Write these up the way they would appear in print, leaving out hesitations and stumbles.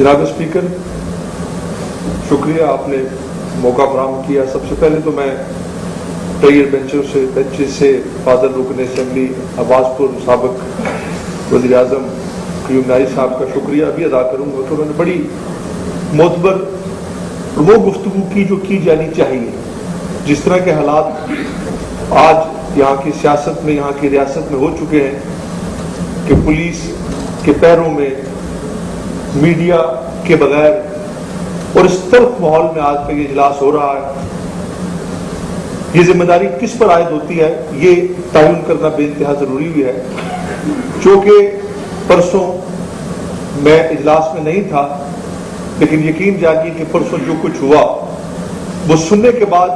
جناب اسپیکر، شکریہ آپ نے موقع فراہم کیا۔ سب سے پہلے تو میں کئی بینچز سے فاضل رکن اسمبلی عباس پور سابق وزیر اعظم قیوم نائی صاحب کا شکریہ بھی ادا کروں گا کہ انہوں نے بڑی معتبر وہ گفتگو کی جو کی جانی چاہیے۔ جس طرح کے حالات آج یہاں کی سیاست میں، یہاں کی ریاست میں ہو چکے ہیں کہ پولیس کے پیروں میں، میڈیا کے بغیر اور اس تلخ ماحول میں آج تک یہ اجلاس ہو رہا ہے، یہ ذمہ داری کس پر عائد ہوتی ہے یہ تعین کرنا بے انتہا ضروری بھی ہے۔ چونکہ پرسوں میں اجلاس میں نہیں تھا، لیکن یقین جانیے کہ پرسوں جو کچھ ہوا وہ سننے کے بعد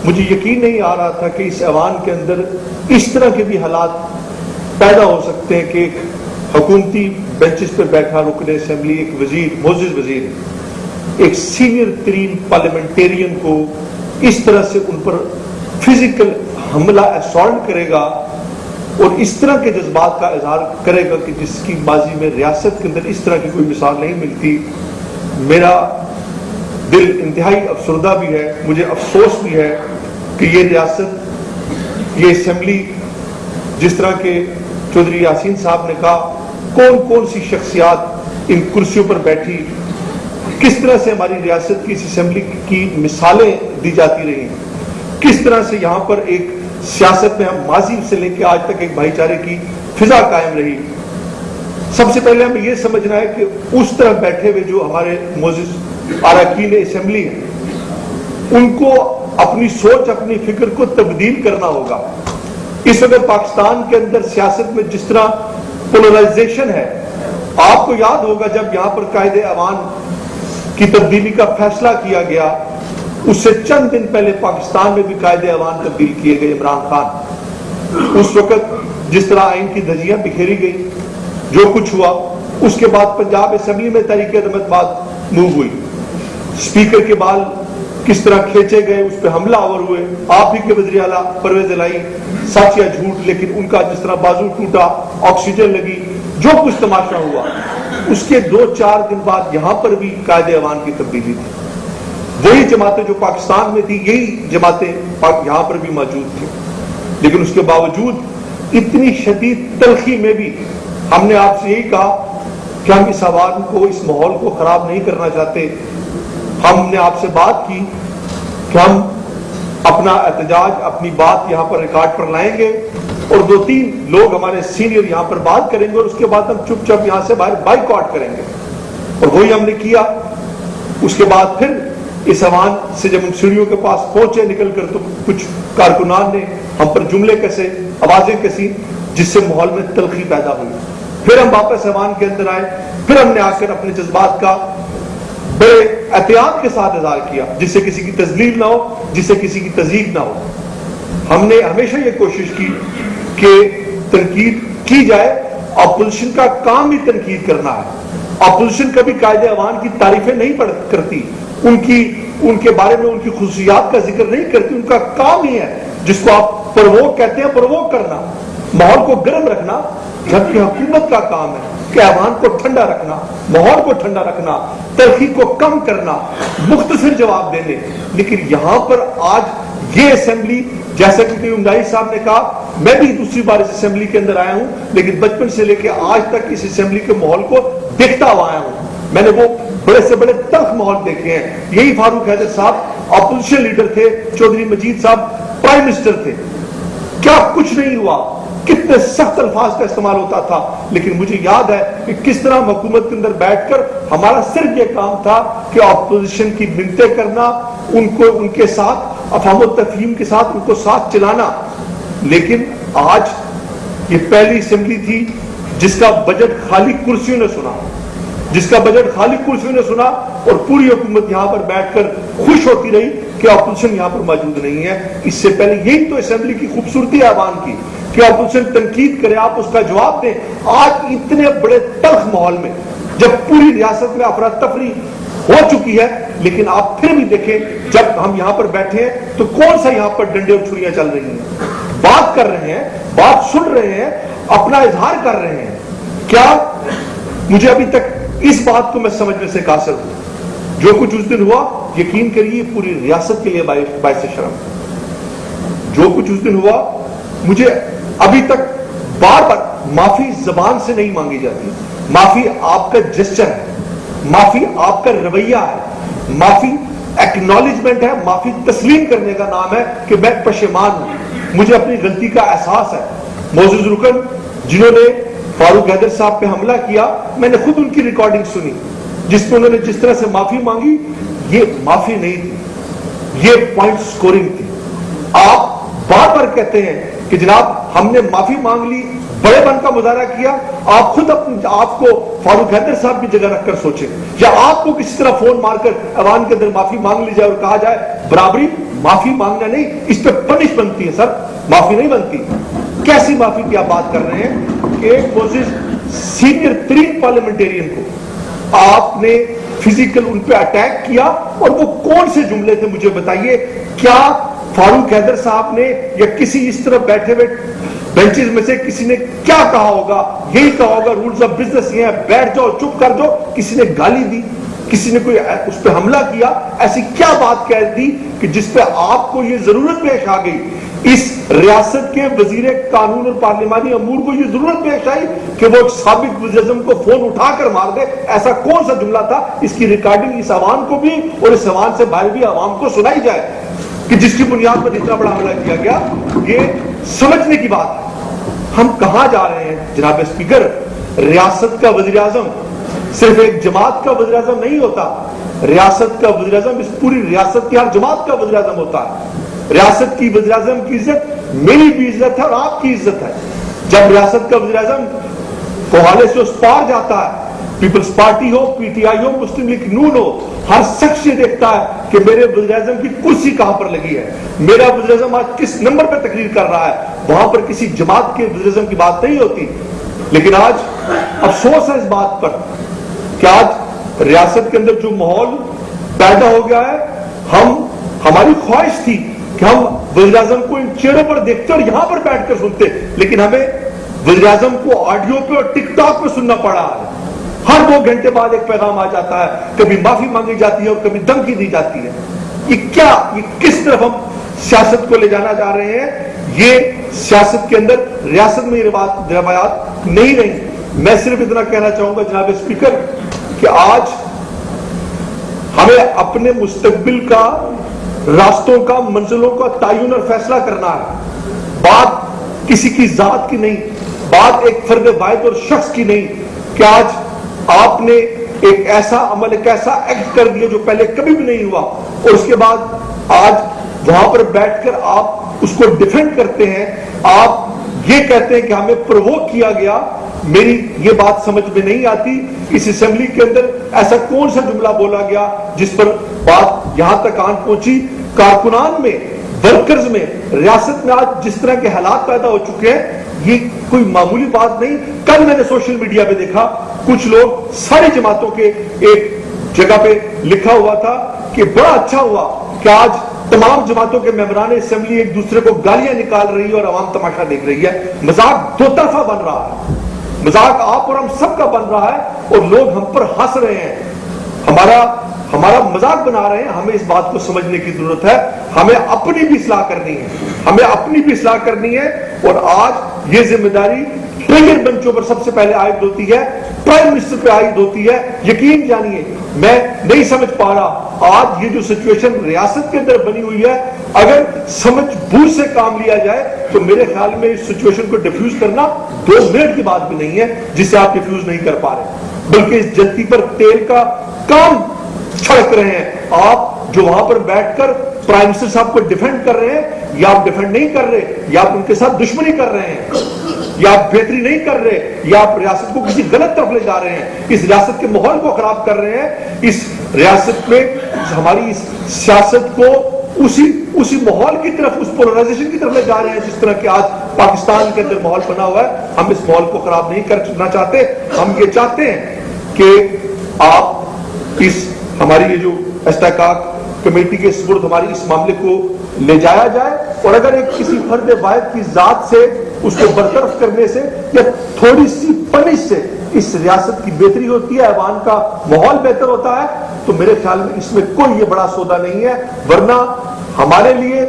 مجھے یقین نہیں آ رہا تھا کہ اس ایوان کے اندر اس طرح کے بھی حالات پیدا ہو سکتے ہیں کہ ایک حکومتی بینچز پر بیٹھا رکن اسمبلی، ایک وزیر، معزز وزیر، ایک سینئر ترین پارلیمنٹیرین کو اس طرح سے ان پر فزیکل حملہ اسالٹ کرے گا اور اس طرح کے جذبات کا اظہار کرے گا کہ جس کی ماضی میں ریاست کے اندر اس طرح کی کوئی مثال نہیں ملتی۔ میرا دل انتہائی افسردہ بھی ہے، مجھے افسوس بھی ہے کہ یہ ریاست، یہ اسمبلی، جس طرح کے چودھری یاسین صاحب نے کہا، کون کون سی شخصیات ان کرسیوں پر بیٹھی، کس طرح سے ہماری ریاست کی اس اسمبلی کی مثالیں دی جاتی رہی، کس طرح سے یہاں پر ایک سیاست میں ہم ماضی سے لے کے آج تک ایک بھائی چارے کی فضا قائم رہی۔ سب سے پہلے ہمیں یہ سمجھنا ہے کہ اس طرح بیٹھے ہوئے جو ہمارے معزز اراکین اسمبلی ہیں، ان کو اپنی سوچ، اپنی فکر کو تبدیل کرنا ہوگا۔ اس وقت پاکستان کے اندر سیاست میں جس طرح پولرائزیشن ہے، آپ کو یاد ہوگا جب یہاں پر قائد ایوان کی تبدیلی کا فیصلہ کیا گیا، اس سے چند دن پہلے پاکستان میں بھی قائد ایوان تبدیل کیے گئے عمران خان۔ اس وقت جس طرح آئین کی دھجیاں بکھیری گئی، جو کچھ ہوا، اس کے بعد پنجاب اسمبلی میں تحریک عدم اعتماد موو ہوئی، اسپیکر کے بال کس طرح کھینچے گئے، اس پہ حملہ آور ہوئے، آپ ہی کے وزیر اعلیٰ پرویز الہی، سچ یا جھوٹ، لیکن ان کا جس طرح بازو ٹوٹا، آکسیجن لگی، جو کچھ تماشا ہوا، اس کے 2-4 دن بعد یہاں پر بھی قائد ایوان کی تبدیلی تھی۔ وہی جماعتیں جو پاکستان میں تھی، یہی جماعتیں یہاں پر بھی موجود تھیں، لیکن اس کے باوجود اتنی شدید تلخی میں بھی ہم نے آپ سے یہی کہا کہ ہم اس عوام کو، اس ماحول کو خراب نہیں کرنا چاہتے۔ ہم نے آپ سے بات کی کہ ہم اپنا احتجاج، اپنی بات یہاں پر ریکارڈ پر لائیں گے اور 2-3 لوگ ہمارے سینئر یہاں پر بات کریں گے اور اس کے بعد ہم چپ چاپ یہاں سے باہر بائیکاٹ کریں گے، اور وہی ہم نے کیا۔ اس کے بعد پھر اس ایوان سے جب ہم سیڑھیوں کے پاس پہنچے نکل کر، تو کچھ کارکنان نے ہم پر جملے کسے، آوازیں کسی، جس سے ماحول میں تلخی پیدا ہوئی۔ پھر ہم واپس ایوان کے اندر آئے، پھر ہم نے آ کر اپنے جذبات کا بڑے احتیاط کے ساتھ اظہار کیا، جس سے کسی کی تذلیل نہ ہو، جس سے کسی کی تضییق نہ ہو۔ ہم نے ہمیشہ یہ کوشش کی کہ تنقید کی جائے، اپوزیشن کا کام بھی تنقید کرنا ہے۔ اپوزیشن کبھی قائد ایوان کی تعریفیں نہیں کرتی، ان کے بارے میں ان کی خصوصیات کا ذکر نہیں کرتی، ان کا کام ہی ہے جس کو آپ پرووک کہتے ہیں، پرووک کرنا، ماحول کو گرم رکھنا، جبکہ حکومت کا کام ہے کہ ایوان کو ٹھنڈا رکھنا، ماحول کو ٹھنڈا رکھنا، تلخی کو کم کرنا، مختصر جواب دینے۔ لیکن یہاں پر آج یہ اسمبلی، جیسا کہ قیوم نائی صاحب نے کہا، میں بھی دوسری بار اس اسمبلی کے اندر آیا ہوں، لیکن بچپن سے لے کے آج تک اس اسمبلی کے ماحول کو دیکھتا ہوا آیا ہوں۔ میں نے وہ بڑے سے بڑے تلخ ماحول دیکھے ہیں۔ یہی فاروق حیدر صاحب اپوزیشن لیڈر تھے، چودھری مجید صاحب پرائم منسٹر تھے، کیا کچھ نہیں ہوا، کتنے سخت الفاظ کا استعمال ہوتا تھا، لیکن مجھے یاد ہے کہ کس طرح ہم حکومت کے اندر بیٹھ کر ہمارا صرف یہ کام تھا کہ اپوزیشن کی منتیں کرنا، ان کے ساتھ افہام و تفہیم کے ساتھ ان کو ساتھ چلانا۔ لیکن آج یہ پہلی اسمبلی تھی جس کا بجٹ خالی کرسیوں نے سنا، جس کا بجٹ خالی کرسیوں نے سنا، اور پوری حکومت یہاں پر بیٹھ کر خوش ہوتی رہی کہ اپوزیشن یہاں پر موجود نہیں ہے۔ اس سے پہلے یہی تو اسمبلی کی خوبصورتی ہے عوام کی کہ اپوزیشن تنقید کرے، آپ اس کا جواب دیں۔ آج اتنے بڑے تلخ ماحول میں، جب پوری ریاست میں افراتفری ہو چکی ہے، لیکن آپ پھر بھی دیکھیں جب ہم یہاں پر بیٹھے ہیں تو کون سا یہاں پر ڈنڈے اور چھریاں چل رہی ہیں، بات کر رہے ہیں، بات سن رہے ہیں، اپنا اظہار کر رہے ہیں۔ کیا مجھے ابھی تک اس بات کو میں سمجھنے سے قاصر ہوں. جو کچھ اس دن ہوا یقین کریے پوری ریاست کے لیے باعث شرم. جو کچھ اس دن ہوا مجھے ابھی تک بار بار معافی زبان سے نہیں مانگی جاتی. معافی آپ کا جسچر ہے, معافی آپ کا رویہ ہے, معافی ایکنالجمنٹ ہے, معافی تسلیم کرنے کا نام ہے کہ میں پشیمان ہوں, مجھے اپنی غلطی کا احساس ہے. معزز رکن جنہوں نے فاروق حیدر صاحب پہ حملہ کیا, میں نے خود ان کی ریکارڈنگ سنی جس میں انہوں نے جس طرح سے معافی مانگی. یہ معافی نہیں تھی, یہ پوائنٹ سکورنگ تھی. آپ بار بار کہتے ہیں کہ جناب ہم نے معافی مانگ لی, بڑے پن کا مظاہرہ کیا. آپ خود آپ کو فاروق حیدر صاحب کی جگہ رکھ کر سوچیں, یا آپ کو کسی طرح فون مار کر ایوان کے اندر معافی مانگ لی جائے اور کہا جائے برابری. معافی مانگنا نہیں, اس پہ پنش بنتی ہے سر, معافی نہیں بنتی. کیسی معافی کی آپ بات کر رہے ہیں کہ ایک سینئر ترین پارلیمنٹیرین کو آپ نے فزیکل ان پہ اٹیک کیا, اور وہ کون سے جملے تھے مجھے بتائیے. کیا فاروق حیدر صاحب نے یا کسی اس طرح بیٹھے ہوئے بینچز میں سے کسی نے کیا کہا ہوگا؟ یہی کہا ہوگا رولز آف بزنس یہ ہے, بیٹھ جاؤ, چپ کر جاؤ. کسی نے گالی دی, کسی نے کوئی اس پہ حملہ کیا, ایسی کیا بات کہہ دی کہ جس پہ آپ کو یہ ضرورت پیش آ گئی, اس ریاست کے وزیر قانون اور پارلیمانی امور کو یہ ضرورت پیش آئی کہ وہ سابق وزیر اعظم کو فون اٹھا کر مار دے؟ ایسا کون سا جملہ تھا؟ اس کی ریکارڈنگ اس عوام کو بھی اور اس عوام سے باہر بھی عوام کو سنائی جائے کہ جس کی بنیاد پر اتنا بڑا حملہ کیا گیا. یہ سمجھنے کی بات ہے. ہم کہاں جا رہے ہیں جناب اسپیکر؟ ریاست کا وزیر اعظم صرف ایک جماعت کا وزیر اعظم نہیں ہوتا. ریاست کا وزیر اعظم اس پوری ریاست کی ہر جماعت کا وزیر اعظم ہوتا ہے. ریاست کی وزیر اعظم کی عزت میری بھی عزت ہے اور آپ کی عزت ہے. جب ریاست کا وزیر اعظم کوہالے سے اس پار جاتا ہے, پیپلز پارٹی ہو, پی ٹی آئی ہو, مسلم لیگ نون ہو, ہر شخص یہ دیکھتا ہے کہ میرے وزیر اعظم کی کرسی کہاں پر لگی ہے, میرا وزیر اعظم آج کس نمبر پہ تقریر کر رہا ہے. وہاں پر کسی جماعت کے وزیر اعظم کی بات نہیں ہوتی. لیکن آج افسوس ہے اس بات پر کہ آج ریاست کے اندر جو ماحول پیدا ہو گیا ہے, ہماری خواہش تھی کہ ہم وزیر اعظم کو ان چہروں پر دیکھتے اور یہاں پر بیٹھ کر سنتے, لیکن ہمیں وزیر اعظم کو آڈیو پہ اور ٹک ٹاک پہ سننا پڑا ہے. ہر 2 گھنٹے بعد ایک پیغام آ جاتا ہے, کبھی معافی مانگی جاتی ہے اور کبھی دھمکی دی جاتی ہے. یہ کس طرف ہم سیاست کو لے جانا چاہ رہے ہیں؟ یہ سیاست کے اندر ریاست میں یہ روایات نہیں رہی. میں صرف اتنا کہنا چاہوں گا جناب اسپیکر کہ آج ہمیں اپنے مستقبل کا, راستوں کا, منزلوں کا تعین اور فیصلہ کرنا ہے. بات کسی کی ذات کی نہیں, بات ایک فرد واحد اور شخص کی نہیں کہ آج آپ نے ایک ایسا عمل, ایک ایسا ایکٹ کر دیا جو پہلے کبھی بھی نہیں ہوا, اور اس کے بعد آج وہاں پر بیٹھ کر آپ اس کو ڈیفینڈ کرتے ہیں. آپ یہ کہتے ہیں کہ ہمیں پرووک کیا گیا. میری یہ بات سمجھ میں نہیں آتی, اس اسمبلی کے اندر ایسا کون سا جملہ بولا گیا جس پر بات یہاں تک آن پہنچی. کارکنان میں, ورکرز میں, ریاست میں آج جس طرح کے حالات پیدا ہو چکے ہیں, یہ کوئی معمولی بات نہیں. کل میں نے سوشل میڈیا پہ دیکھا کچھ لوگ ساری جماعتوں کے ایک جگہ پہ لکھا ہوا تھا کہ بڑا اچھا ہوا کہ آج تمام جماعتوں کے ممبران اسمبلی ایک دوسرے کو گالیاں نکال رہی ہے اور عوام تماشا دیکھ رہی ہے. مذاق دو طرفہ بن رہا ہے, مذاق آپ اور ہم سب کا بن رہا ہے اور لوگ ہم پر ہنس رہے ہیں, ہمارا مذاق بنا رہے ہیں. ہمیں اس بات کو سمجھنے کی ضرورت ہے. ہمیں اپنی بھی اصلاح کرنی ہے, ہمیں اپنی بھی اصلاح کرنی ہے. اور آج یہ ذمہ داری پریمیئر بنچوں پر سب سے پہلے عائد ہوتی ہے, پرائم منسٹر پہ عائد ہوتی ہے. یقین جانیے میں نہیں سمجھ پا رہا آج یہ جو سچویشن ریاست کے اندر بنی ہوئی ہے, اگر سمجھ بوجھ سے کام لیا جائے تو میرے خیال میں اس سچویشن کو ڈیفیوز کرنا 2 منٹ کی بات بھی نہیں ہے جسے آپ ڈیفیوز نہیں کر پا رہے, بلکہ اس جلتی پر تیل کا کام چھڑک رہے ہیں. آپ جو وہاں پر بیٹھ کر پرائم منسٹر صاحب کو ڈیفینڈ کر رہے ہیں, یا آپ ڈیفینڈ نہیں کر رہے, یا آپ ان کے ساتھ دشمنی کر رہے ہیں, یا آپ بہتری نہیں کر رہے, یا آپ ریاست کو کسی غلط طرف لے جا رہے ہیں, اس ریاست کے ماحول کو خراب کر رہے ہیں. اس ریاست میں ہماری اس سیاست کو اسی ماحول کی طرف, اس پولرائزیشن کی طرف لے جا رہے ہیں جس طرح کہ آج پاکستان کے اندر ماحول بنا ہوا ہے. ہم اس ماحول کو خراب نہیں کرنا چاہتے. ہم یہ چاہتے ہیں کہ آپ اس ہماری یہ جو استحقاق کمیٹی کے سپرد ہماری اس معاملے کو لے جایا جائے, اور اگر ایک کسی فرد واحد کی ذات سے اس کو برطرف کرنے سے یا تھوڑی سی پنش سے اس ریاست کی بہتری ہوتی ہے، ایوان کا ماحول بہتر ہوتا ہے، تو میرے خیال میں اس میں کوئی یہ بڑا سودا نہیں ہے. ورنہ ہمارے لیے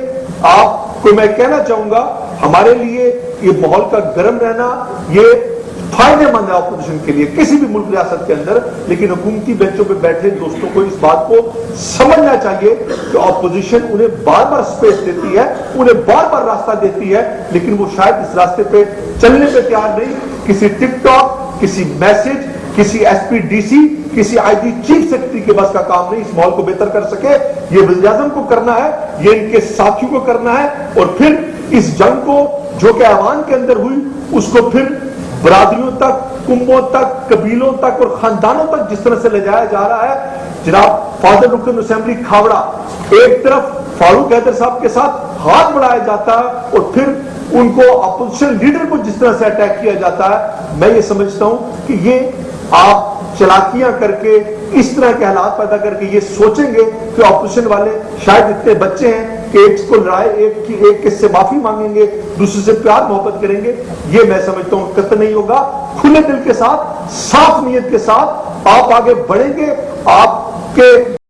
آپ کو میں کہنا چاہوں گا، ہمارے لیے یہ ماحول کا گرم رہنا یہ فائدے مند ہے اپوزیشن کے لیے کسی بھی ملک ریاست کے اندر. لیکن حکومتی بینچوں پہ بیٹھے دوستوں کو اس بات کو سمجھنا چاہیے کہ اپوزیشن انہیں بار بار سپیس دیتی ہے، انہیں بار بار راستہ دیتی ہے، لیکن وہ شاید اس راستے پہ چلنے پہ تیار نہیں. کسی ٹک ٹاک، کسی میسج، کسی ایس پی ڈی سی، کسی آئی جی چیف سیکرٹری کے بس کا کام نہیں اس ماحول کو بہتر کر سکے. یہ وزیر اعظم کو کرنا ہے، یہ ان کے ساتھیوں کو کرنا ہے، اور پھر اس جنگ کو جو کہ ایوان کے اندر ہوئی اس کو پھر برادریوں تک، کنبوں تک، قبیلوں تک اور خاندانوں تک جس طرح سے لے جایا جا رہا ہے. جناب فادر رکن اسمبلی کھاوڑا ایک طرف فاروق حیدر صاحب کے ساتھ ہاتھ بڑھایا جاتا ہے اور پھر ان کو اپوزیشن لیڈر کو جس طرح سے اٹیک کیا جاتا ہے. میں یہ سمجھتا ہوں کہ یہ آپ چلاکیاں کر کے اس طرح کے حالات پیدا کر کے یہ سوچیں گے کہ اپوزیشن والے شاید اتنے بچے ہیں کہ ایک کو لڑائے، ایک سے معافی مانگیں گے، دوسرے سے پیار محبت کریں گے. یہ میں سمجھتا ہوں قطع نہیں ہوگا. کھلے دل کے ساتھ، صاف نیت کے ساتھ آپ آگے بڑھیں گے. آپ کے